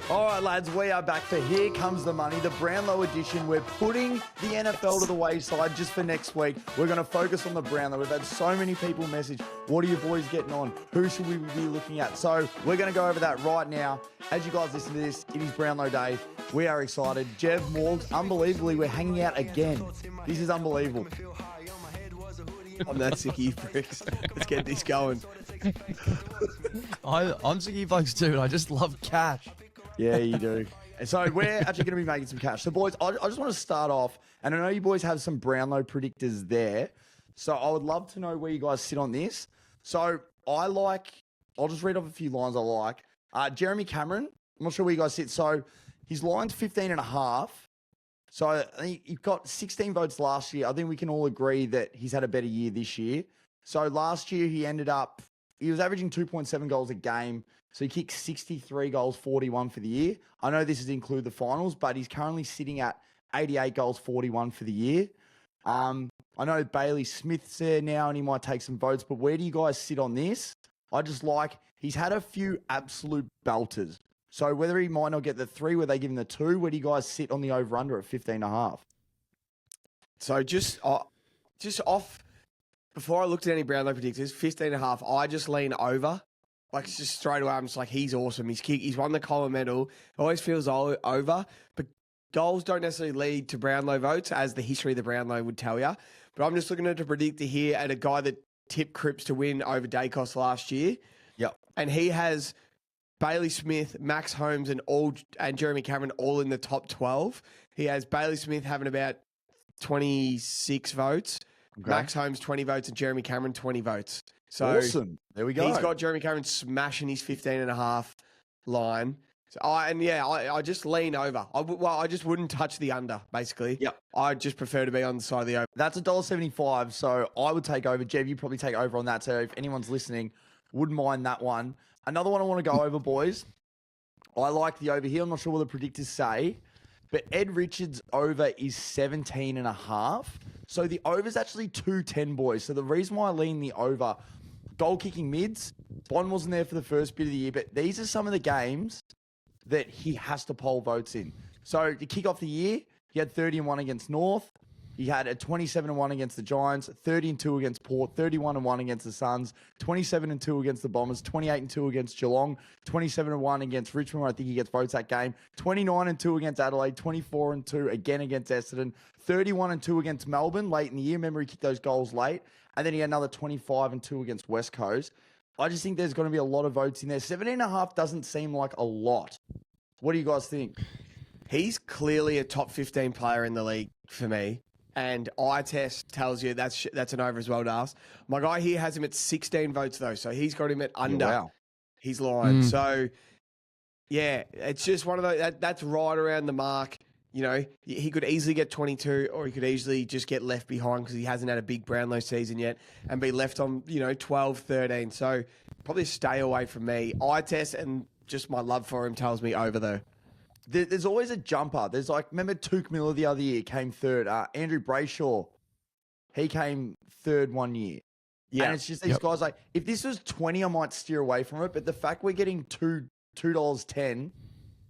All right, lads, we are back for Here Comes the Money, the Brownlow edition. We're putting the NFL to the wayside just for next week. We're going to focus on the Brownlow. We've had so many people message, what are you boys getting on? Who should we be looking at? So we're going to go over that right now. As you guys listen to this, it is Brownlow Day. We are excited. Jev, Morgs, unbelievably, we're hanging out again. This is unbelievable. I'm that sick of you pricks. Let's get this going. I'm sick of you folks too, and I just love cash. Yeah, you do. And so we're actually going to be making some cash. So, boys, I just want to start off, and I know you boys have some Brownlow predictors there. So I would love to know where you guys sit on this. So I'll just read off a few lines I like. Jeremy Cameron, I'm not sure where you guys sit. So his line's 15.5. So I think he got 16 votes last year. I think we can all agree that he's had a better year this year. So last year he was averaging 2.7 goals a game. So he kicked 63 goals, 41 for the year. I know this does include the finals, but he's currently sitting at 88 goals, 41 for the year. I know Bailey Smith's there now and he might take some votes, but where do you guys sit on this? He's had a few absolute belters. So whether he might not get the 3, where they give him the 2, where do you guys sit on the over-under at 15.5? So just off, before I looked at any Brownlow predictors, 15.5, I just lean over. Like, it's just straight away, I'm just like, he's awesome. He's won the Brownlow Medal. Always feels over. But goals don't necessarily lead to Brownlow votes, as the history of the Brownlow would tell you. But I'm just looking at a predictor here at a guy that tipped Cripps to win over Daicos last year. Yep. And he has Bailey Smith, Max Holmes, and Jeremy Cameron all in the top 12. He has Bailey Smith having about 26 votes, okay. Max Holmes 20 votes, and Jeremy Cameron 20 votes. So awesome. There we go. He's got Jeremy Cameron smashing his 15.5 line. So I just lean over. I just wouldn't touch the under, basically. Yep. I just prefer to be on the side of the over. That's $1.75, so I would take over. Jev, you probably take over on that. So if anyone's listening, wouldn't mind that one. Another one I want to go over, boys. I like the over here. I'm not sure what the predictors say, but Ed Richards' over is 17.5. So the over is actually 210, boys. So the reason why I lean the over, goal kicking mids, Bond wasn't there for the first bit of the year, but these are some of the games that he has to poll votes in. So to kick off the year, he had 30-1 against North. He had a 27-1 against the Giants, 30-2 against Port, 31-1 against the Suns, 27-2 against the Bombers, 28-2 against Geelong, 27-1 against Richmond, where I think he gets votes that game, 29-2 against Adelaide, 24-2 again against Essendon, 31-2 against Melbourne late in the year. Remember, he kicked those goals late. And then he had another 25-2 against West Coast. I just think there's going to be a lot of votes in there. 17.5 doesn't seem like a lot. What do you guys think? He's clearly a top 15 player in the league for me. And eye test tells you that's an over as well, Dars. My guy here has him at 16 votes, though. So he's got him at under his line. So, yeah, it's just one of those. That's right around the mark. You know, he could easily get 22, or he could easily just get left behind because he hasn't had a big Brownlow season yet and be left on, 12, 13. So probably stay away from me. Eye test and just my love for him tells me over, though. There's always a jumper. There's remember Tuke Miller the other year came third. Andrew Brayshaw, he came third one year. Yeah. And it's just these guys if this was 20, I might steer away from it. But the fact we're getting $2.10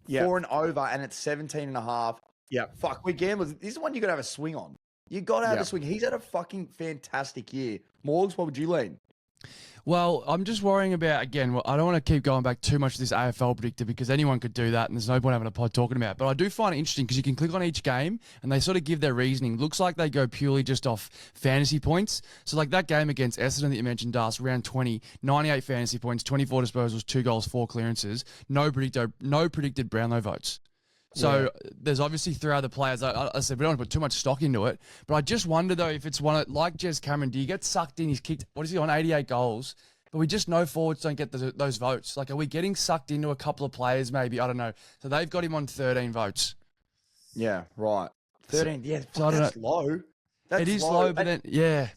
for an over and it's 17.5. Yeah. Fuck, we're gamblers. This is one you got to have a swing on. You got to have a swing. He's had a fucking fantastic year. Morgs, what would you lean? Well, I'm just worrying about, again, I don't want to keep going back too much to this AFL predictor because anyone could do that and there's no point having a pod talking about it. But I do find it interesting because you can click on each game and they sort of give their reasoning. Looks like they go purely just off fantasy points. So like that game against Essendon that you mentioned, Das, round 20, 98 fantasy points, 24 disposals, 2 goals, 4 clearances, no predicted Brownlow votes. So there's obviously 3 other players. I said we don't want to put too much stock into it, but I just wonder though if it's one like Jez Cameron. Do you get sucked in? He's kicked. What is he on? 88 goals, but we just know forwards don't get those votes. Like, are we getting sucked into a couple of players? Maybe, I don't know. So they've got him on 13 votes. Yeah, right. 13. So that's low. It is low, but then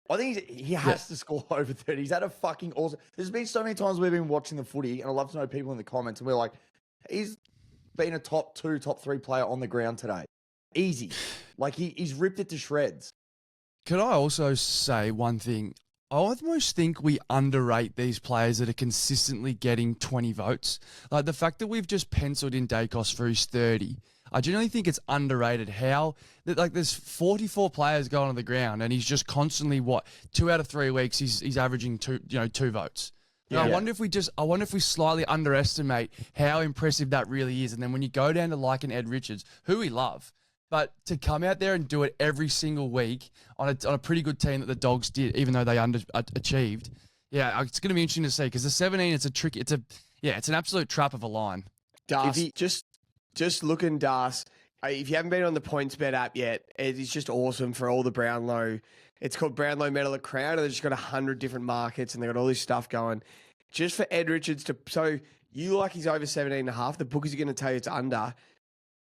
I think he has to score over 30. He's had a fucking awesome. There's been so many times we've been watching the footy, and I'd love to know people in the comments, and we're like, he's been a top 2, top 3 player on the ground today. Easy. Like, he's ripped it to shreds. Could I also say one thing? I almost think we underrate these players that are consistently getting 20 votes. Like the fact that we've just penciled in Daicos for his 30. I generally think it's underrated how like there's 44 players going on the ground and he's just constantly 2 out of 3 weeks he's averaging 2 votes. Yeah. I wonder if we slightly underestimate how impressive that really is. And then when you go down to like an Ed Richards, who we love, but to come out there and do it every single week on a pretty good team that the Dogs did, even though they achieved, yeah, it's going to be interesting to see because the 17, it's an absolute trap of a line. Das, just looking, Das, if you haven't been on the PointsBet app yet, it is just awesome for all the Brownlow. It's called Brownlow Medal at Crown, and they've just got 100 different markets, and they've got all this stuff going. Just for Ed Richards so you like he's over 17.5, the bookies are going to tell you it's under.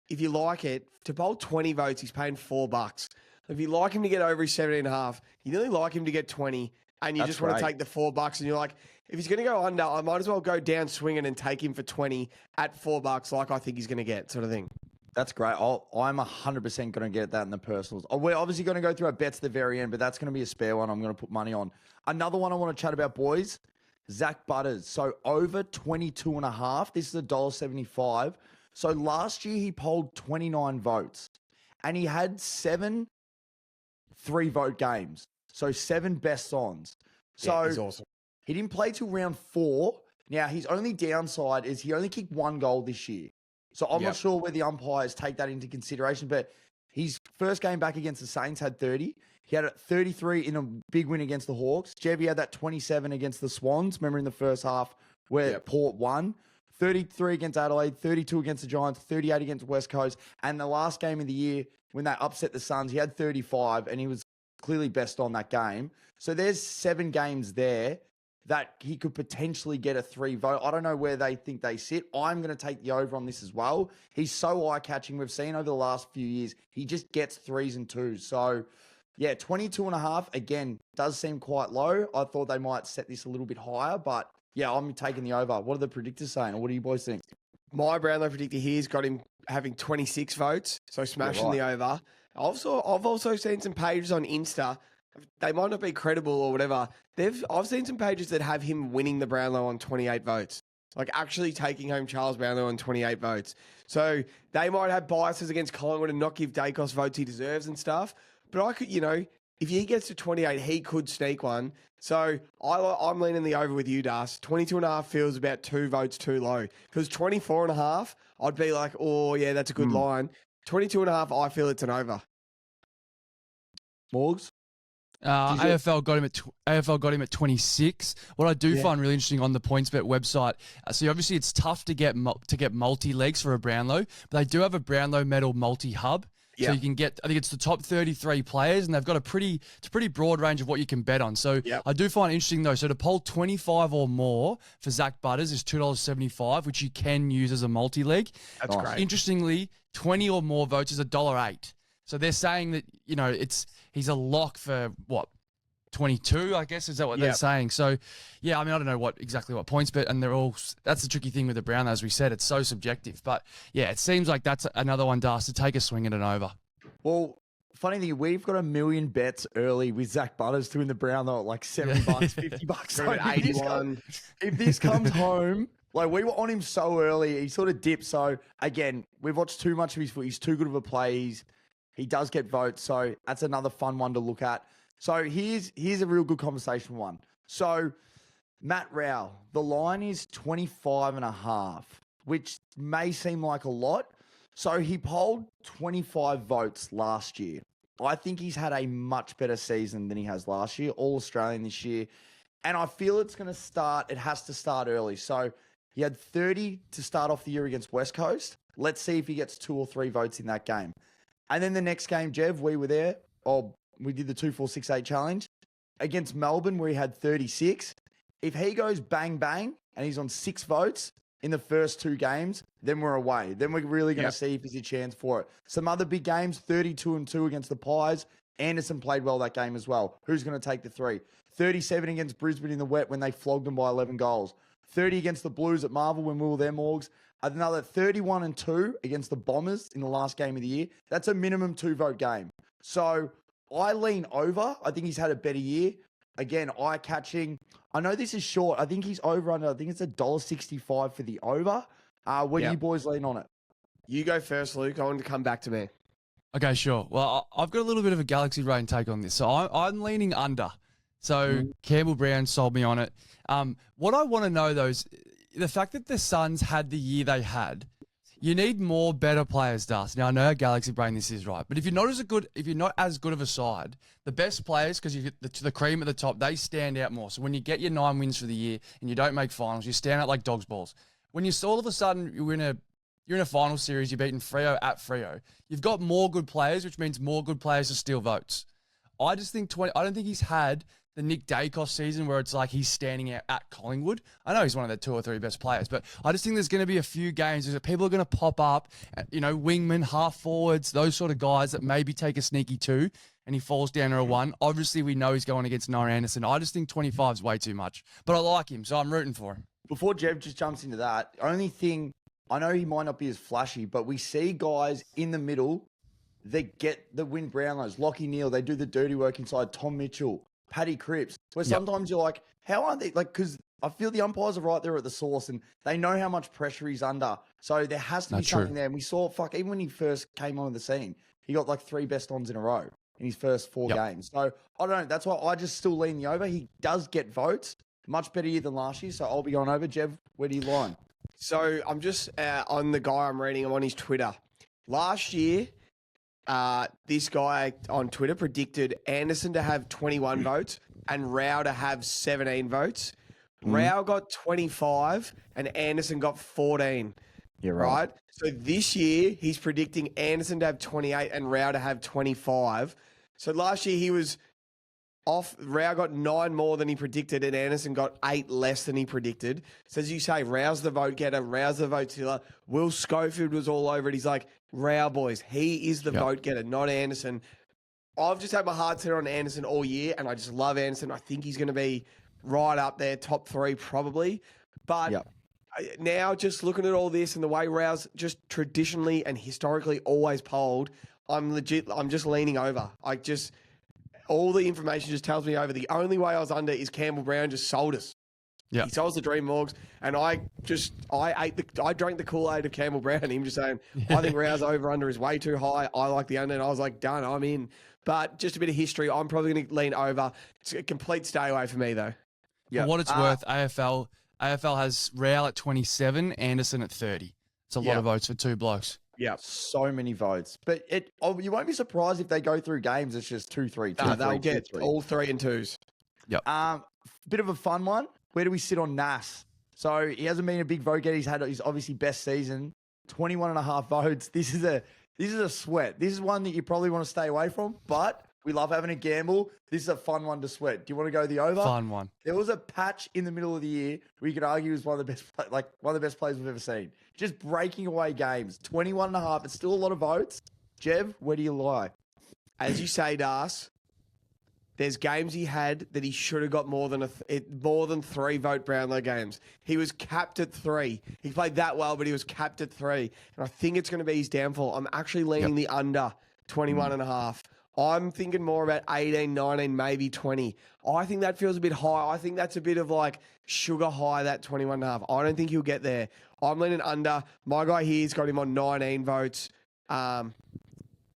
If you like it, to bowl 20 votes, he's paying $4. If you like him to get over his 17.5, you really like him to get 20, and you just want to take the $4, and you're like, if he's going to go under, I might as well go down swinging and take him for 20 at $4, like I think he's going to get, sort of thing. That's great. I'm 100% going to get that in the personals. We're obviously going to go through our bets at the very end, but that's going to be a spare one I'm going to put money on. Another one I want to chat about, boys, Zack Butters. So over 22.5. This is $1.75. So last year he polled 29 votes and he had 7 3-vote games. So 7 best ons. So he's awesome. He didn't play till round 4. Now his only downside is he only kicked 1 goal this year. So I'm not sure where the umpires take that into consideration, but his first game back against the Saints had 30. He had 33 in a big win against the Hawks. Jevy had that 27 against the Swans, remember in the first half where Port won. 33 against Adelaide, 32 against the Giants, 38 against West Coast. And the last game of the year, when they upset the Suns, he had 35, and he was clearly best on that game. So there's 7 games there that he could potentially get a 3 vote. I don't know where they think they sit. I'm going to take the over on this as well. He's so eye-catching. We've seen over the last few years, he just gets 3s and 2s. So, yeah, 22.5, again, does seem quite low. I thought they might set this a little bit higher, but yeah, I'm taking the over. What are the predictors saying? Or what do you boys think? My Brownlow predictor here's got him having 26 votes, so smashing the over. I've also seen some pages on Insta. They might not be credible or whatever. I've seen some pages that have him winning the Brownlow on 28 votes. Like actually taking home Charles Brownlow on 28 votes. So they might have biases against Collingwood and not give Daicos votes he deserves and stuff. But I could, if he gets to 28, he could sneak one. So I'm leaning the over with you, Das. 22.5 feels about 2 votes too low. If it was 24.5, I'd be like, oh, yeah, that's a good line. 22.5, I feel it's an over. Morgs? AFL got him at 26. What I do find really interesting on the PointsBet website, so obviously it's tough to get multi-legs for a Brownlow, but they do have a Brownlow Medal multi-hub. So you can get, I think it's the top 33 players, and they've got it's a pretty broad range of what you can bet on. So I do find it interesting though. So to poll 25 or more for Zack Butters is $2.75, which you can use as a multi-leg. That's great. Interestingly, 20 or more votes is $1.08. So they're saying that, he's a lock for 22, I guess, is that what they're saying? So, yeah, I mean, I don't know exactly what points, but that's the tricky thing with the Brown, as we said, it's so subjective. But yeah, it seems like that's another one, Das, to take a swing at an over. Well, funny thing, we've got 1 million bets early with Zack Butters to win the Brown, though, at like $70, $50. So if this comes home, like we were on him so early, he sort of dipped. So again, we've watched too much of his foot. He's too good of a play. He does get votes. So that's another fun one to look at. So here's a real good conversation one. So Matt Rao, the line is 25.5, which may seem like a lot. So he polled 25 votes last year. I think he's had a much better season than he has last year, All Australian this year. And I feel it has to start early. So he had 30 to start off the year against West Coast. Let's see if he gets 2 or 3 votes in that game. And then the next game, Jev, we were there. We did the 2-4-6-8 challenge against Melbourne where he had 36. If he goes bang, bang, and he's on 6 votes in the first 2 games, then we're away. Then we're really going to see if there's a chance for it. Some other big games, 32-2 against the Pies. Anderson played well that game as well. Who's going to take the 3? 37 against Brisbane in the wet when they flogged them by 11 goals. 30 against the Blues at Marvel when we were there, Morgs. Another 31-2 against the Bombers in the last game of the year. That's a minimum 2-vote game. So I lean over. I think he's had a better year. again, eye catching. I know this is short. I think he's over under. I think it's $1.65 for the over. Where do you boys lean on it? You go first, Luke. I want to come back to me. Okay, sure. Well, I've got a little bit of a Galaxy Brain take on this. So I'm leaning under. So Campbell Brown sold me on it. What I want to know, though, is the fact that the Suns had the year they had. You need more better players, Dust. Now I know Galaxy Brain this is right, but if you're not as good of a side, the best players, because you get the cream at the top, they stand out more. So when you get your 9 wins for the year and you don't make finals, you stand out like dog's balls. When you all of a sudden you're in a final series, you're beating Freo at Freo. You've got more good players, which means more good players to steal votes. I just think I don't think he's had the Nick Daicos season where it's like he's standing out at Collingwood. I know he's one of the 2 or 3 best players, but I just think there's going to be a few games that people are going to pop up, wingmen, half forwards, those sort of guys that maybe take a sneaky 2 and he falls down to a 1. Obviously, we know he's going against Noah Anderson. I just think 25 is way too much, but I like him, so I'm rooting for him. Before Jev just jumps into that, only thing, I know he might not be as flashy, but we see guys in the middle that get the win Brownlows. Lockie Neal, they do the dirty work inside. Tom Mitchell, Paddy Cripps, where sometimes you're like, how aren't they? Like, because I feel the umpires are right there at the source and they know how much pressure he's under. So there has to be something there. And we saw, even when he first came onto the scene, he got like 3 best ons in a row in his first 4 games. So I don't know. That's why I just still lean the over. He does get votes. Much better year than last year. So I'll be going over. Jev, where do you line? So I'm just on the guy I'm reading. I'm on his Twitter. Last year, this guy on Twitter predicted Anderson to have 21 votes and Rao to have 17 votes. Rao got 25 and Anderson got 14. You're right. So this year, he's predicting Anderson to have 28 and Rao to have 25. So last year, he was off. Rao got 9 more than he predicted and Anderson got 8 less than he predicted. So as you say, Rao's the vote getter, Rao's the vote stealer. Will Schofield was all over it. He's like, Rao boys, he is the vote getter, not Anderson. I've just had my heart set on Anderson all year and I just love Anderson. I think he's going to be right up there, top 3 probably. But now just looking at all this and the way Rao's just traditionally and historically always polled, I'm just leaning over. All the information just tells me over. The only way I was under is Campbell Brown just sold us. Yeah, he sold us the Dream Morgs, and I drank the Kool-Aid of Campbell Brown. Him just saying, I think Rao's over under is way too high. I like the under, and I was like, done, I'm in. But just a bit of history, I'm probably going to lean over. It's a complete stay away for me though. Yeah. For what it's worth, AFL has Rao at 27, Anderson at 30. It's a lot of votes for 2 blokes. Yeah, so many votes. But you won't be surprised if they go through games. It's just 2-3. They'll get all 3 and 2s. Yep. Bit of a fun one. Where do we sit on Nas? So he hasn't been a big vote getter. He's had his obviously best season, 21.5 votes. This is a sweat. This is one that you probably want to stay away from. But we love having a gamble. This is a fun one to sweat. Do you want to go the over? Fun one. There was a patch in the middle of the year where you could argue was one of the best players we've ever seen. Just breaking away games. 21.5. It's still a lot of votes. Jev, where do you lie? As you say, Das, there's games he had that he should have got more than 3 vote Brownlow games. He was capped at 3. He played that well, but he was capped at 3. And I think it's going to be his downfall. I'm actually leaning the under 21.5. I'm thinking more about 18, 19, maybe 20. I think that feels a bit high. I think that's a bit of like sugar high, that 21.5. I don't think he'll get there. I'm leaning under. My guy here's got him on 19 votes.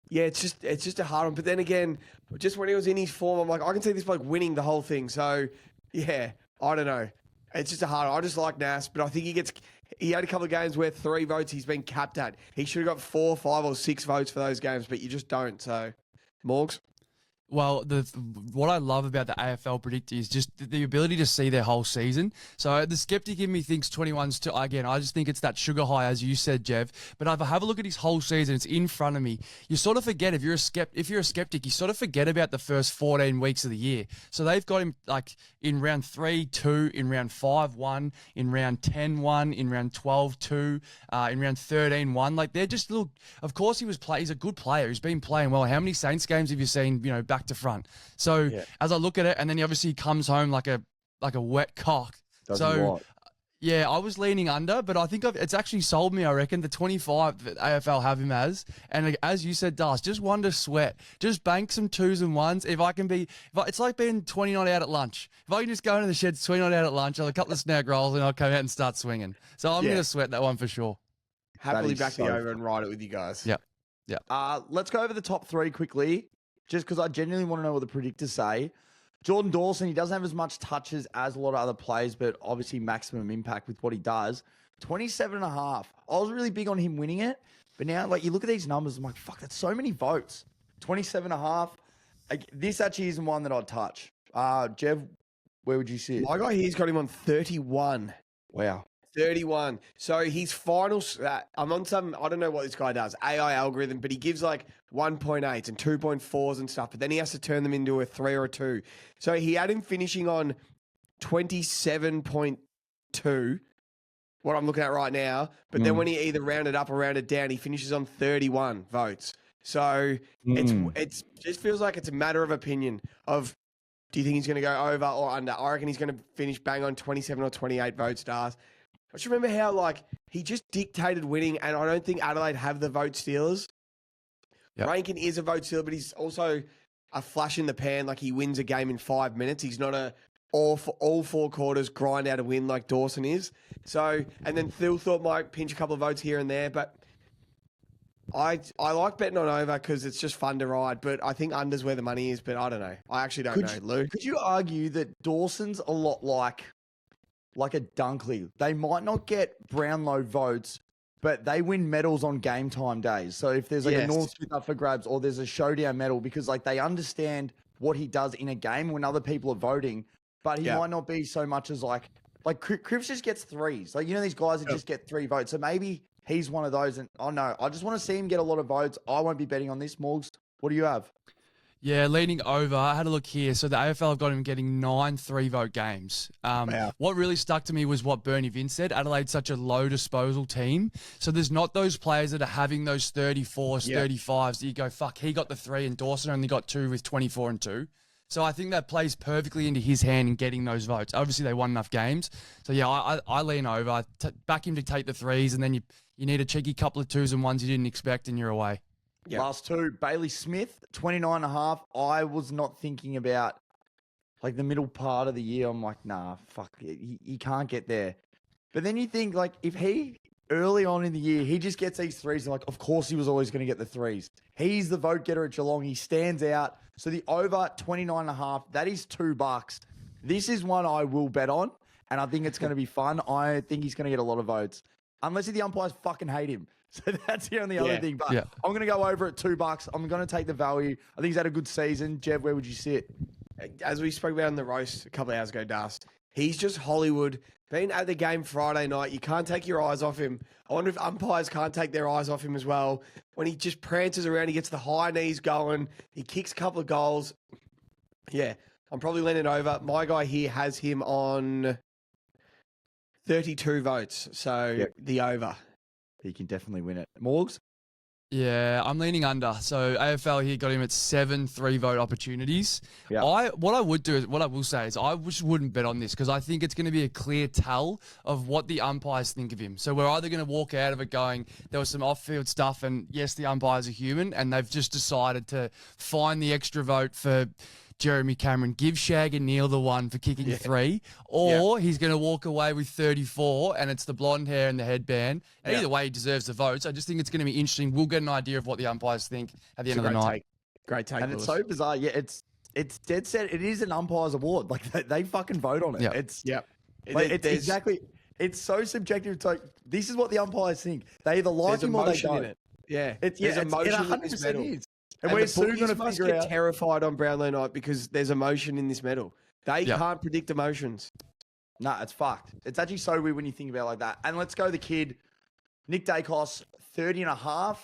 It's just a hard one. But then again, just when he was in his form, I'm like, I can see this bloke winning the whole thing. So, yeah, I don't know. It's just a hard one. I just like Nas, but I think he had a couple of games where 3 votes he's been capped at. He should have got 4, 5, or 6 votes for those games, but you just don't. So, Morgs? Well, what I love about the AFL predictor is just the ability to see their whole season. So the skeptic in me thinks 21's too. Again, I just think it's that sugar high, as you said, Jev. But if I have a look at his whole season, it's in front of me. You sort of forget if you're a skeptic, you sort of forget about the first 14 weeks of the year. So they've got him like in round 3, 2, in round 5, 1, in round 10, 1, in round 12, 2, in round 13, 1. Like they're just little. Of course, he's a good player. He's been playing well. How many Saints games have you seen? Back to front. So as I look at it, and then he obviously comes home like a wet cock. Yeah, I was leaning under, but I think it's actually sold me, I reckon, the 25 that AFL have him as. And as you said, Das, just one to sweat. Just bank some 2s and 1s. It's like being 29 out at lunch. If I can just go into the sheds 29 out at lunch, I'll have a couple of snag rolls and I'll come out and start swinging. So I'm going to sweat that one for sure. Happily back the over and ride it with you guys. Yeah. Yeah. Let's go over the top 3 quickly, just because I genuinely want to know what the predictors say. Jordan Dawson, he doesn't have as much touches as a lot of other players, but obviously maximum impact with what he does. 27.5. I was really big on him winning it, but now, like, you look at these numbers, I'm like, fuck, that's so many votes. 27.5. Like, this actually isn't one that I'd touch. Jev, where would you sit? My guy here's got him on 31. Wow. 31. So his final, I'm on some, I don't know what this guy does, AI algorithm, but he gives like 1.8s and 2.4s and stuff, but then he has to turn them into a 3 or a 2. So he had him finishing on 27.2, what I'm looking at right now, but then when he either rounded up or rounded down, he finishes on 31 votes. So it's just feels like it's a matter of opinion of, do you think he's going to go over or under? I reckon he's going to finish bang on 27 or 28 vote stars. I just remember how, like, he just dictated winning, and I don't think Adelaide have the vote stealers. Yep. Rankin is a vote stealer, but he's also a flash in the pan. Like, he wins a game in 5 minutes. He's not a all 4 quarters grind out a win like Dawson is. So, and then Thilthorpe might pinch a couple of votes here and there, but I like betting on over because it's just fun to ride, but I think under's where the money is, but I don't know. I actually don't know, Lou. Could you argue that Dawson's a lot like a Dunkley? They might not get Brownlow votes, but they win medals on game time days. So if there's like a North Smith up for grabs or there's a showdown medal, because like they understand what he does in a game when other people are voting, but he might not be so much as like Cripps just gets 3s. Like, you know, these guys that just get 3 votes. So maybe he's one of those. And I just want to see him get a lot of votes. I won't be betting on this. Morgs, what do you have? Yeah, leaning over. I had a look here. So the AFL have got him getting 9 3-vote games. What really stuck to me was what Bernie Vince said. Adelaide's such a low disposal team. So there's not those players that are having those 34s, 35s that you go, fuck, he got the 3 and Dawson only got 2 with 24 and 2. So I think that plays perfectly into his hand in getting those votes. Obviously, they won enough games. So, yeah, I lean over. I back him to take the 3s, and then you need a cheeky couple of 2s and 1s you didn't expect, and you're away. Yep. Last 2, Bailey Smith, 29.5. I was not thinking about, like, the middle part of the year. I'm like, nah, fuck, he can't get there. But then you think, like, if he, early on in the year, he just gets these 3s, and like, of course he was always going to get the 3s. He's the vote getter at Geelong. He stands out. So the over 29.5, that is $2. This is one I will bet on, and I think it's going to be fun. I think he's going to get a lot of votes, unless the umpires fucking hate him. So that's the only other thing. But I'm going to go over at $2. I'm going to take the value. I think he's had a good season. Jev, where would you sit? As we spoke about in the roast a couple of hours ago, Dust, he's just Hollywood. Being at the game Friday night, you can't take your eyes off him. I wonder if umpires can't take their eyes off him as well. When he just prances around, he gets the high knees going. He kicks a couple of goals. Yeah, I'm probably leaning over. My guy here has him on 32 votes. So the over. He can definitely win it. Morgs? Yeah, I'm leaning under. So AFL here got him at 7 3-vote opportunities. Yeah. What I will say is I just wouldn't bet on this because I think it's going to be a clear tell of what the umpires think of him. So we're either going to walk out of it going, there was some off-field stuff, and yes, the umpires are human, and they've just decided to find the extra vote for Jeremy Cameron, give Shag and Neil the 1 for kicking 3, or he's going to walk away with 34 and it's the blonde hair and the headband. And either way, he deserves the votes. I just think it's going to be interesting. We'll get an idea of what the umpires think at the end of the night. Great take. And it's so bizarre. Yeah, it's dead set. It is an umpires award. Like they fucking vote on it. Yeah. It's exactly. It's so subjective. It's like, this is what the umpires think. They either like him or they don't. In it. Yeah, there's emotion in this medal. Is. And we're we're soon soon going to to get terrified on Brownlow night because there's emotion in this medal. They can't predict emotions. Nah, it's fucked. It's actually so weird when you think about it like that. And let's go the kid, Nick Daicos, 30.5.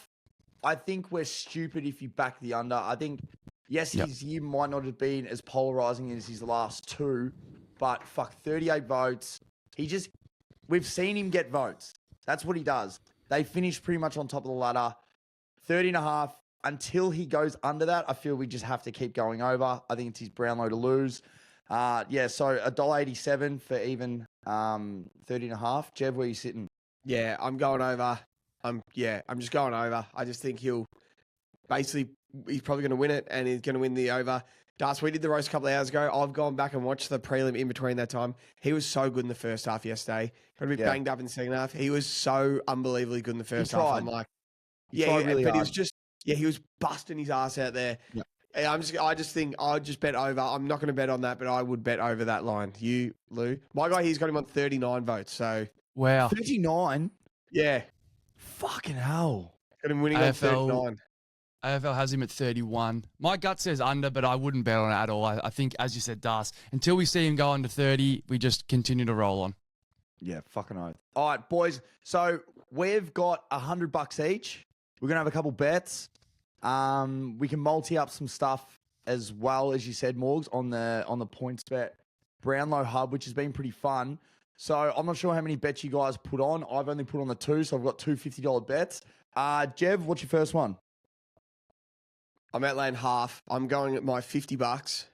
I think we're stupid if you back the under. I think, yes, his year might not have been as polarizing as his last 2, but fuck, 38 votes. We've seen him get votes. That's what he does. They finish pretty much on top of the ladder. 30.5. Until he goes under that, I feel we just have to keep going over. I think it's his Brownlow to lose. So $1.87 for even 30.5. Jev, where you sitting? Yeah, I'm going over. I'm just going over. I just think he's probably going to win it, and he's going to win the over. Das, we did the roast a couple of hours ago. I've gone back and watched the prelim in between that time. He was so good in the first half yesterday. Got a bit banged up in the second half. He was so unbelievably good in the first half. I'm like, he was busting his ass out there. Yeah. I just think I would just bet over. I'm not going to bet on that, but I would bet over that line. You, Lou? My guy here's got him on 39 votes. So Wow. 39? Yeah. Fucking hell. Got him winning on 39. AFL has him at 31. My gut says under, but I wouldn't bet on it at all. I think, as you said, Das, until we see him go under 30, we just continue to roll on. Yeah, fucking oath. All right, boys. So we've got $100 each. We're going to have a couple bets. We can multi up some stuff as well, as you said, Morgs, on the points bet Brownlow Hub, which has been pretty fun. So I'm not sure how many bets you guys put on. I've only put on the 2, so I've got two $50 bets. Jev, what's your first one? I'm outlaying half. I'm going at my $50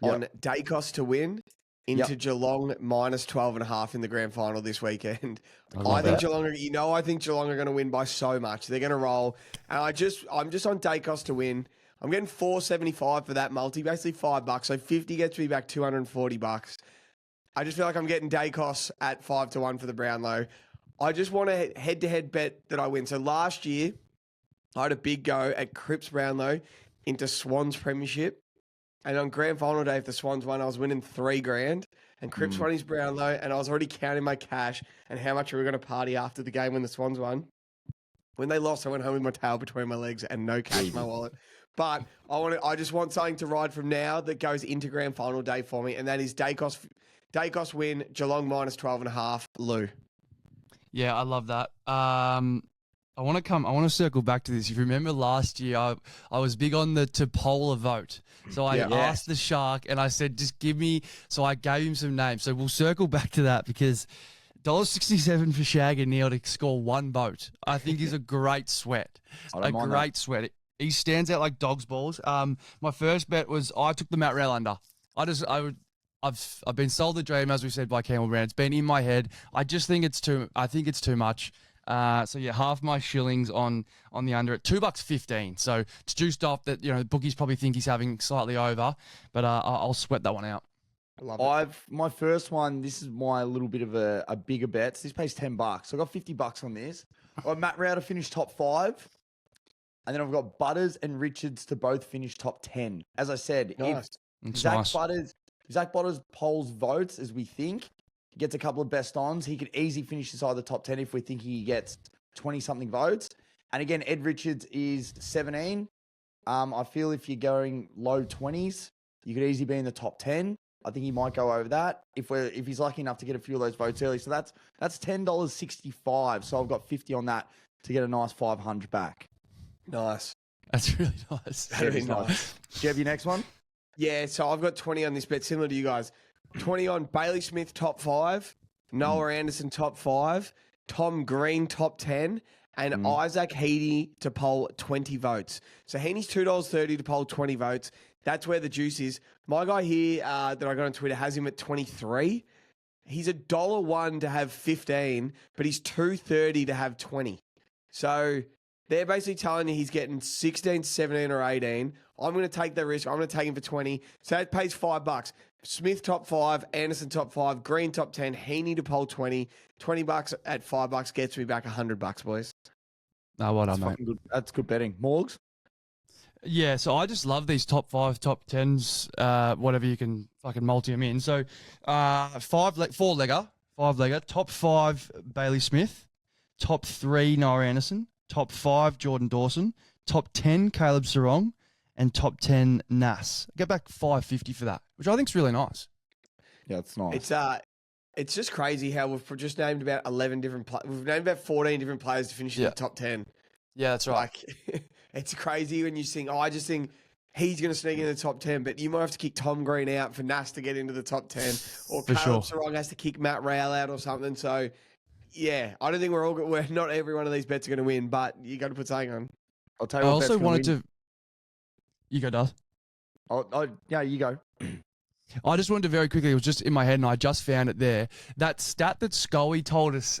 on Daicos to win into Geelong minus 12.5 in the grand final this weekend. I think Geelong are going to win by so much. They're going to roll. And I'm just on Daicos to win. I'm getting $4.75 for that multi, basically $5. So 50 gets me back $240. I just feel like I'm getting Daicos at 5-1 for the Brownlow. I just want a head-to-head bet that I win. So last year, I had a big go at Cripps Brownlow into Swans Premiership. And on grand final day, if the Swans won, I was winning $3,000. And Cripps won his Brownlow, and I was already counting my cash and how much we were going to party after the game when the Swans won. When they lost, I went home with my tail between my legs and no cash in my wallet. But I just want something to ride from now that goes into grand final day for me, and that is Daicos win, Geelong minus 12.5, Lou. Yeah, I love that. I want to circle back to this. If you remember last year, I was big on the to poll a vote. So I asked the Shark and I said, just give me, so I gave him some names. So we'll circle back to that because $1.67 for Shag and Neil to score one vote, I think is a great sweat. A great sweat. He stands out like dog's balls. My first bet was I took the Matt Rail under. I've been sold the dream, as we said, by Campbell Brown. It's been in my head. I think it's too much. So yeah, half my shillings on the under at $2.15. So it's juiced off that, the bookies probably think he's having slightly over, but I'll sweat that one out. I love it. My first one, this is my little bit of a bigger bet. So this pays $10. So I got $50 on this. I got Matt Rao to finish top 5. And then I've got Butters and Richards to both finish top 10. As I said, if Zack Butters polls votes as we think, he gets a couple of best ons, he could easily finish inside the top 10 if we think he gets 20-something votes. And again, Ed Richards is 17. I feel if you're going low 20s, you could easily be in the top 10. I think he might go over that if he's lucky enough to get a few of those votes early. So that's $10.65. So I've got 50 on that to get a nice 500 back. Nice. That's really nice. That'd be nice. Do you have your next one? Yeah, so I've got 20 on this bet, similar to you guys. 20 on Bailey Smith, top 5. Noah Anderson, top 5. Tom Green, top 10. And Isaac Heaney to poll 20 votes. So Heaney's $2.30 to poll 20 votes. That's where the juice is. My guy here that I got on Twitter has him at 23. He's $1 to have 15, but he's $2.30 to have 20. So they're basically telling you he's getting 16, 17, or 18. I'm going to take the risk. I'm going to take him for 20. So that pays $5. Smith top 5, Anderson top 5, Green top 10, Heaney to poll 20. $20 at $5 gets me back $100, boys. Oh, well done, mate. Good. That's good betting. Morgs? Yeah, so I just love these top 5, top 10s, whatever you can fucking multi them in. So 5-legger, top 5 Bailey Smith, top 3 Noah Anderson, top 5 Jordan Dawson, top 10 Caleb Sarong, and top 10 Nas. Get back $5.50 for that, which I think is really nice. Yeah, it's nice. It's just crazy how we've just named about 11 different we've named about 14 different players to finish in the top 10. Yeah, that's right. Like, it's crazy when you think, I just think he's going to sneak into the top 10, but you might have to kick Tom Green out for Nas to get into the top 10, or Caleb Sarong has to kick Matt Rowell out or something. So, yeah, I don't think we're not every one of these bets are going to win, but you got to put something on. I'll tell you I what also wanted to. You go, Daz. Yeah, you go. I just wanted to very quickly, it was just in my head and I just found it there. That stat that Scully told us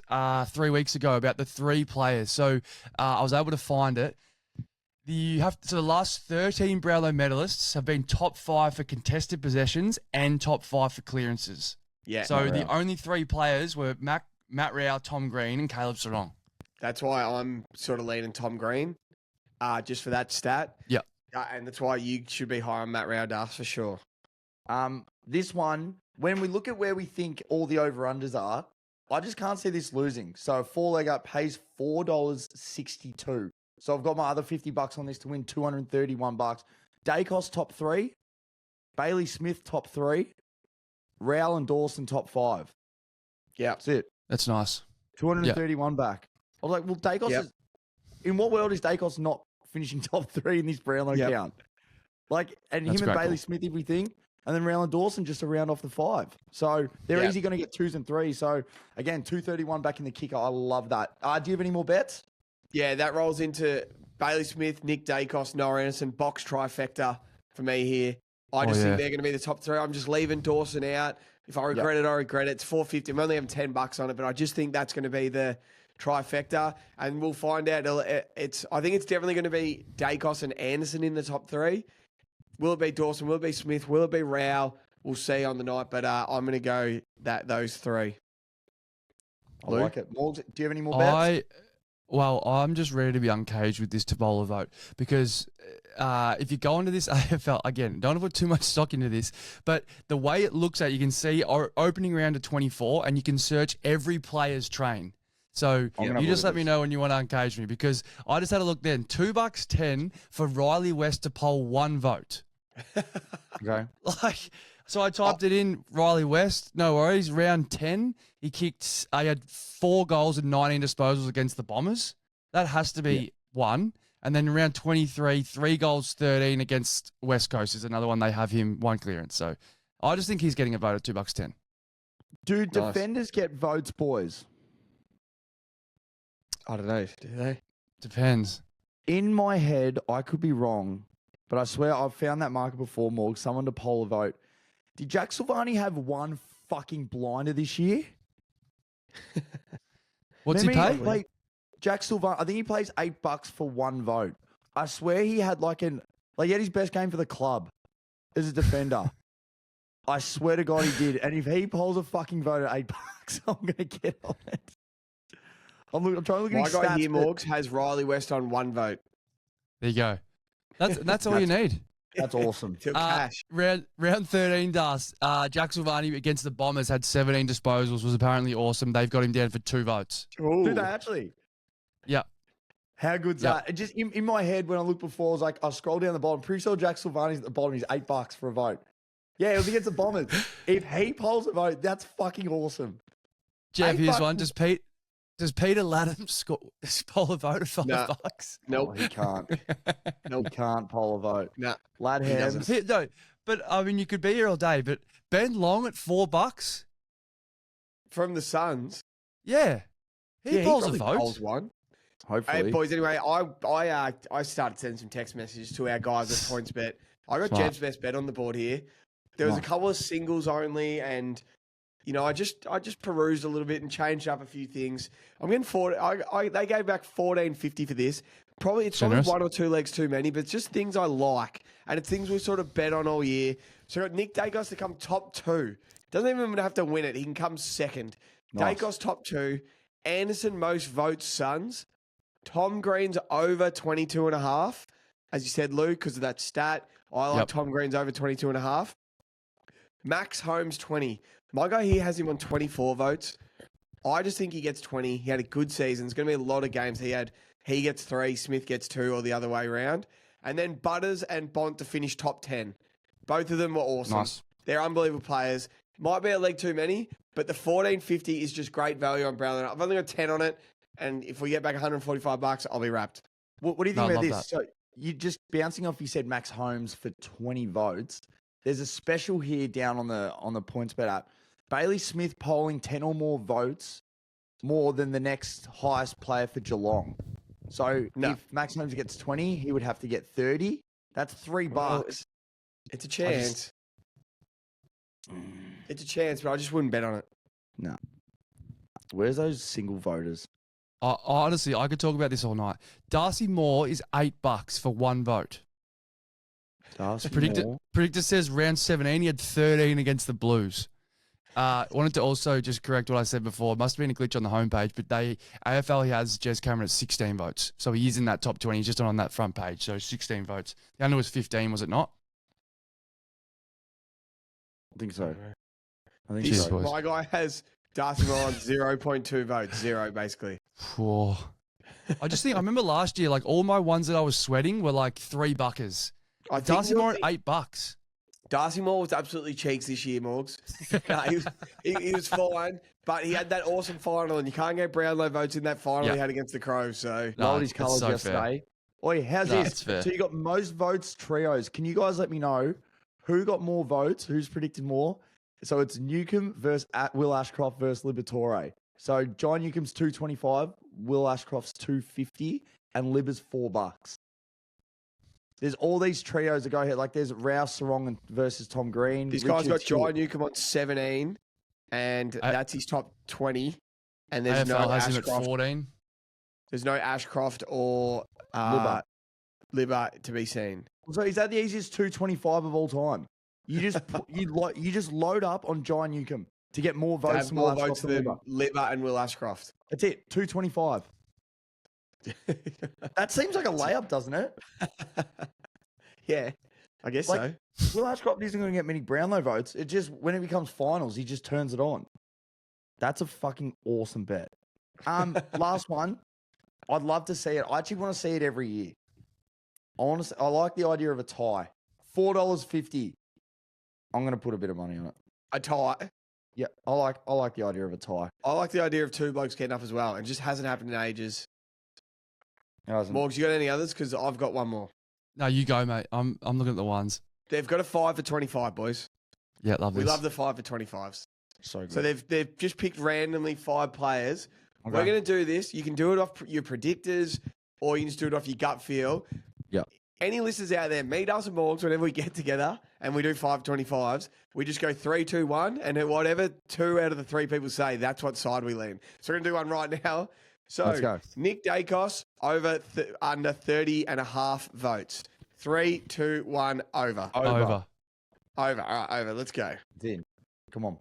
3 weeks ago about the 3 players. So I was able to find it. So the last 13 Brownlow medalists have been top 5 for contested possessions and top 5 for clearances. Yeah. So the only 3 players were Matt Rao, Tom Green, and Caleb Sarong. That's why I'm sort of leaning Tom Green, just for that stat. Yeah. And that's why you should be high on Matt Rao, Das, for sure. This one, when we look at where we think all the over-unders are, I just can't see this losing. So a 4-leg up pays $4.62. So I've got my other $50 on this to win $231. Daicos top 3, Bailey Smith top 3, Rowell and Dawson top 5. Yeah. That's it. That's nice. 231 back. I was like, well, Daicos is... In what world is Daicos not finishing top 3 in this Brownlow count? Like, and That's him and great Bailey call. Smith, if we think, and then Rowell and Dawson just a round off the 5. So they're easy going to get 2s and 3s. So again, 231 back in the kicker. I love that. Do you have any more bets? Yeah, that rolls into Bailey Smith, Nick Daicos, Noah Anderson, box trifecta for me here. I just think they're going to be the top 3. I'm just leaving Dawson out. If I regret it, I regret it. It's $4.50. I'm only having $10 on it, but I just think that's going to be the trifecta, and we'll find out. I think it's definitely going to be Daicos and Anderson in the top 3. Will it be Dawson? Will it be Smith? Will it be Rao? We'll see on the night, but I'm going to go those 3. I like it. Morgs, do you have any more bets? I'm just ready to be uncaged with this Tabola vote because if you go into this AFL, again, don't put too much stock into this, but the way it looks at, you can see our opening round of 24 and you can search every player's train. So you just let me know when you want to uncage me because I just had a look then. $2.10 for Riley West to poll 1 vote. Okay. So I typed it in, Riley West, no worries, round 10, he had 4 goals and 19 disposals against the Bombers. That has to be 1. And then round 23, 3 goals, 13 against West Coast is another one they have him 1 clearance. So I just think he's getting a vote at $2.10. Do defenders get votes, boys? I don't know. Do they? Depends. In my head, I could be wrong, but I swear I've found that market before, Morg, someone to poll a vote. Did Jack Silvani have 1 fucking blinder this year? What's he pay? Like, Jack Silvani, I think he plays $8 for 1 vote. I swear he had he had his best game for the club as a defender. I swear to God he did. And if he polls a fucking vote at $8, I'm going to get on it. I'm trying to look at his My guy stats. here, Morgs, has Riley West on 1 vote. There you go. That's all you need. That's awesome. Cash. Round 13, Das. Jack Silvani against the Bombers had 17 disposals, was apparently awesome. They've got him down for 2 votes. Do they actually? Yeah. How good's that? It just in my head when I looked before, I was like, I'll scroll down the bottom. Pretty sure Jack Silvani's at the bottom. He's $8 for a vote. Yeah, it was against the Bombers. If he polls a vote, that's fucking awesome. Jeff, here's one. Does Peter Latham poll a vote of $5? Nope. Oh, he can't. He can't poll a vote. Nah. Ladhams. No, but I mean, you could be here all day, but Ben Long at $4? From the Suns. Yeah. He polls a vote. Polls 1. Hopefully. Hey, boys, anyway, I started sending some text messages to our guys at PointsBet. I got Jeb's best bet on the board here. There was a couple of singles only, and I just perused a little bit and changed up a few things. I'm getting they gave back $14.50 for this. It's probably 1 or 2 legs too many, but it's just things I like, and it's things we sort of bet on all year. So I got Nick Daicos to come top 2. Doesn't even have to win it; he can come second. Nice. Daicos top 2. Anderson most votes Suns. Tom Green's over 22.5. As you said, Lou, because of that stat. I like Tom Green's over 22.5. Max Holmes 20. My guy here has him on 24 votes. I just think he gets 20. He had a good season. There's going to be a lot of games he gets 3, Smith gets 2, or the other way around. And then Butters and Bont to finish top 10. Both of them were awesome. Nice. They're unbelievable players. Might be a leg too many, but the $14.50 is just great value on Brownlow. I've only got 10 on it, and if we get back $145, I'll be wrapped. What do you think about this? That. So you just bouncing off, you said Max Holmes for 20 votes. There's a special here down on the PointsBet app. Bailey Smith polling 10 or more votes more than the next highest player for Geelong. So if Max Holmes gets 20, he would have to get 30. That's $3. It's a chance. It's a chance, but I just wouldn't bet on it. No. Where's those single voters? Honestly, I could talk about this all night. Darcy Moore is $8 for one vote. Darcy Predictor, Moore? predictor says round 17, he had 13 against the Blues. Wanted to also just correct what I said before. It must have been a glitch on the homepage, but AFL, he has Jez Cameron at 16 votes. So he is in that top 20. He's just not on that front page. So 16 votes. The under was 15, was it not? I think so. I think Cheers, so. boys. My guy has Darcy Moore on 0.2 votes. 0, basically. Whoa. I remember last year, like all my ones that I was sweating were like $3. Darcy Moore at $8. Darcy Moore was absolutely cheeks this year, Morgs. No, he was fine, but he had that awesome final, and you can't get Brownlow votes in that final he had against the Crows. So Rolled his that's colours so yesterday. Oi, how's No, this? it's fair. So you got most votes trios. Can you guys let me know who got more votes? Who's predicted more? So it's Newcomb versus Will Ashcroft versus Liberatore. So John Newcomb's 225, Will Ashcroft's 250, and Libba's $4. There's all these trios that go ahead. Like there's Rouse Sarong versus Tom Green. this guy's got Richards, John Newcomb on 17, and that's his top 20. And there's AFL no has him at Ashcroft. 14. There's no Ashcroft or Libba to be seen. So is that the easiest 225 of all time? You just you just load up on John Newcomb to get more To votes. have than more Will votes Ashcroft and than Libba. Libba and Will Ashcroft. That's it. 225. That seems like a layup, doesn't it? Yeah, I guess Like- so. Will Ashcroft isn't going to get many Brownlow votes. It just when it becomes finals, he just turns it on. That's a fucking awesome bet. Last one. I'd love to see it. I actually want to see it every year. I like the idea of a tie. $4.50. I'm going to put a bit of money on it. A tie. Yeah, I like the idea of a tie. I like the idea of two blokes getting up as well. It just hasn't happened in ages. It hasn't- Morgs, you got any others? Because I've got one more. No, you go, mate. I'm looking at the ones. They've got a 5 for 25, boys. Yeah, love this. We love the 5 for 25s. So good. So they've just picked randomly 5 players. Okay. We're going to do this. You can do it off your predictors, or you can just do it off your gut feel. Yeah. Any listeners out there, meet us and Morgs whenever we get together and we do 5 for 25s. We just go 3, 2, 1, and then whatever 2 out of the 3 people say, that's what side we lean. So we're going to do one right now. So Let's go. Nick Daicos over under 30.5 votes. 3, 2, 1, over. Over. Over. All right, over. Let's go. It's in. Come on.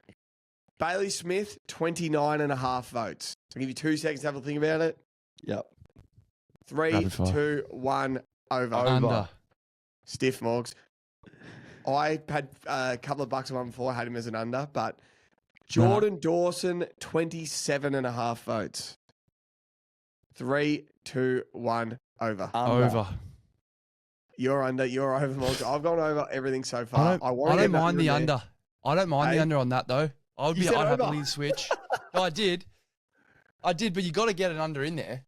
Bailey Smith, 29.5 votes. I'll give you 2 seconds to have a think about it. Yep. 3, Rapid fire. 2, 1, over. Under. Stiff, Morgs. I had a couple of bucks on one before. I had him as an under, but Jordan Dawson, 27.5 votes. 3, 2, 1, over. Over. You're under. You're over, Morgs. I've gone over everything so far. I wanna don't get back mind in the there. under. I don't mind the Hey? under on that though. I'd You said over. happily switch. No, I did, but you got to get an under in there.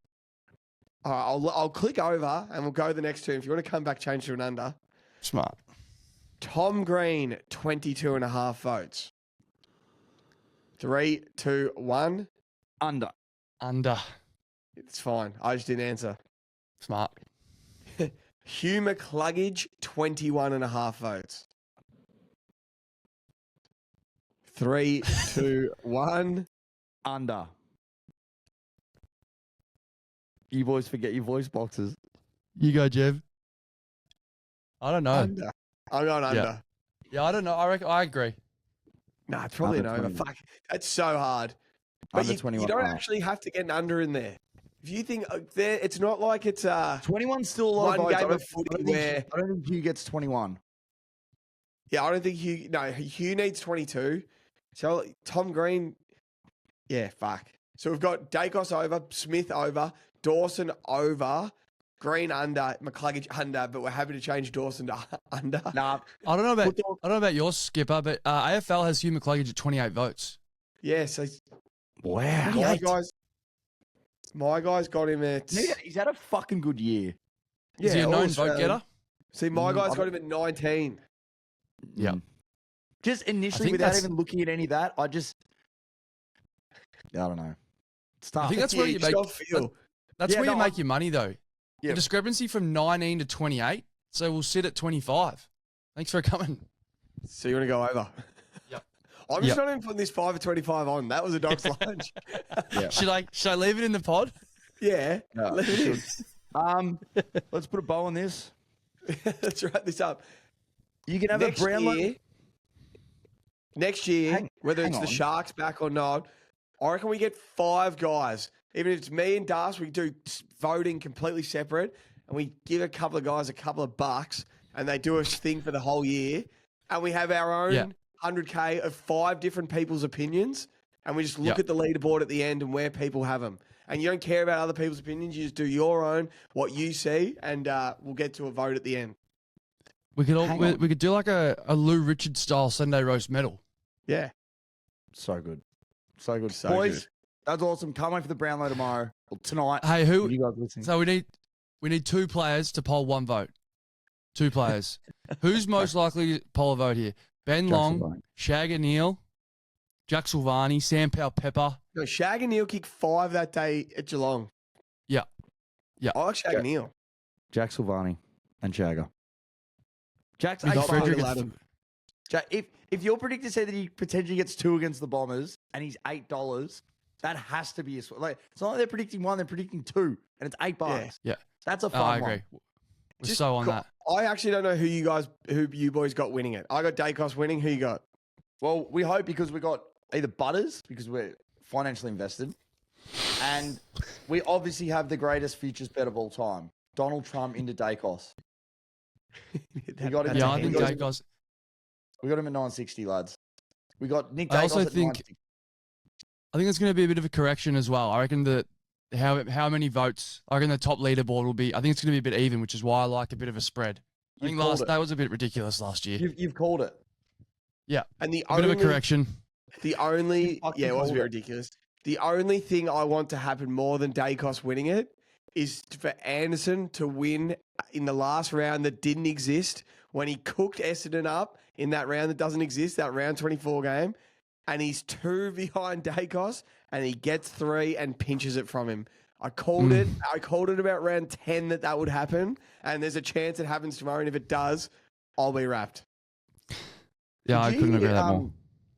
All right, I'll click over and we'll go the next two. If you want to come back, change to an under. Smart. Tom Green, 22.5 votes. 3, 2, 1. Under. Under. It's fine. I just didn't answer. Smart. Hugh McCluggage, 21.5 votes. 3, 2, 1. Under. You boys forget your voice boxes. You go, Jev. I don't know. Under. I'm going under. Yeah, I don't know. I agree. Nah, it's probably an Under over. 20. Fuck. That's so hard. But Under you 21. don't Oh. actually have to get an under in there. If you think there, it's not like it's 21's still a lot one of votes. game of footy where I don't think Hugh gets 21. yeah, I don't think Hugh needs 22. So Tom Green, yeah, fuck. So we've got Daicos over, Smith over, Dawson over, Green under, McCluggage under, but we're happy to change Dawson to under. Nah. I don't know about your skipper, but AFL has Hugh McCluggage at 28 votes. Yeah, so Wow. my guys got him at He's had a fucking good year. Is he a known also- vote getter? See, my guys I got him at 19. Yeah. Just initially, think without that's- even looking at any of that, I don't know. It's tough. I think that's where Yeah, you just make. got feel. That's Yeah, where you no, make your money though. Yeah. The discrepancy from 19 to 28. So we'll sit at 25. Thanks for coming. So you want to go over? I'm just not even putting this 5 for 25 on. That was a dog's lunch. Should I leave it in the pod? Yeah. Leave it in. Let's put a bow on this. Let's wrap this up. You can have a Brownlow. Next year, whether hang it's on. the Sharks back or not, I reckon we get 5 guys. Even if it's me and Das, we do voting completely separate, and we give a couple of guys a couple of bucks, and they do a thing for the whole year, and we have our own 100K of 5 different people's opinions, and we just look at the leaderboard at the end and where people have them. And you don't care about other people's opinions. You just do your own, what you see, and we'll get to a vote at the end. We could do like a Lou Richards style Sunday roast medal. Yeah. So good. So good. So Boys, good. that's awesome. Can't wait for the Brownlow tomorrow. Or tonight. Hey, You guys listening? So we need 2 players to poll 1 vote. 2 players. Who's most likely to poll a vote here? Ben Long, Shag O'Neal, Jack Silvani, Sam Powell-Pepper. No, Shag and Neil kicked 5 that day at Geelong. Yeah. I like Shag and Neil. Jack Silvani and Shagger. Jack's Not $8. Frederick. Jack, if your predictor said that he potentially gets 2 against the Bombers and he's $8, that has to be a like. It's not like they're predicting 1; they're predicting 2, and it's $8. Yeah. That's a Oh, fun I one. agree. We're so on that. I actually don't know who you boys got winning it. I got Daicos winning. Who you got? Well, we hope because we got either Butters because we're financially invested, and we obviously have the greatest futures bet of all time, Donald Trump into Daicos. We got him. Yeah, I think Daicos. We got him at 960, lads. We got Nick Daicos I also at think 960. I think it's going to be a bit of a correction as well. I reckon that how many votes? I reckon the top leaderboard will be. I think it's going to be a bit even, which is why I like a bit of a spread. I think that was a bit ridiculous last year. You've called it. Yeah, And the a bit of a correction. The only fucking it was a called bit it. ridiculous. The only thing I want to happen more than Daicos winning it is for Anderson to win in the last round that didn't exist when he cooked Essendon up in that round that doesn't exist, that round 24 game, and he's 2 behind Daicos and he gets 3 and pinches it from him. I called it. I called it about round 10 that would happen, and there's a chance it happens tomorrow. And if it does, I'll be wrapped. Yeah, I Did couldn't you agree hear, that more.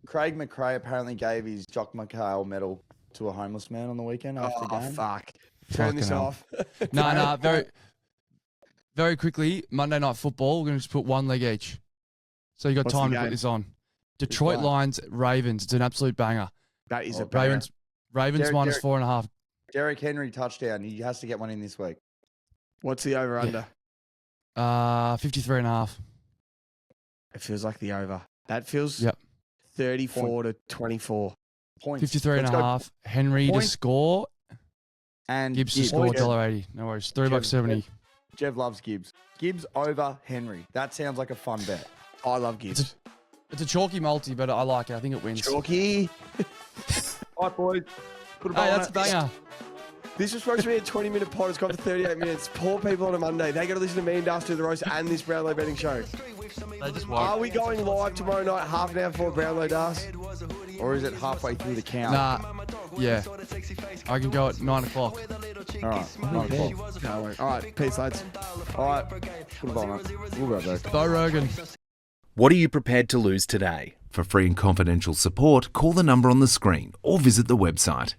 Craig McRae apparently gave his Jock McHale medal to a homeless man on the weekend after the game. Fuck. Turn this Fucking hell. off. No, very quickly. Monday Night Football. We're going to just put 1 leg each. So you got What's time the to put game? this on. Detroit game? Lions, Ravens. It's an absolute banger. That is a Ravens Derek- minus Derek- 4.5. Derek Henry touchdown. He has to get one in this week. What's the over under? 53.5. It feels like the over. That feels Yep. 34 to 24. Points. 53 and a Let's go. half. Henry to Point. score. And Gibbs to Gibbs. score Jeff- $1.80. No worries. $3.70. Jeff loves Gibbs. Gibbs over Henry. That sounds like a fun bet. I love Gibbs. It's a chalky multi, but I like it. I think it wins. Chalky. All right, boys. Put a bow Hey, on that's a it. banger. This was supposed to be a 20-minute pod. It's gone for 38 minutes. Poor people on a Monday. They got to listen to me and Dust do the roast and this Brownlow betting show. They just Are won't. we going live tomorrow night, half an hour before Brownlow Dust? Or is it halfway through the count? Nah. Yeah. I can go at 9 o'clock. All right. 9 o'clock. No, I won't. All right. Peace, lads. All right. Put a bow on it. We'll go back. Bo Rogan. What are you prepared to lose today? For free and confidential support, call the number on the screen or visit the website.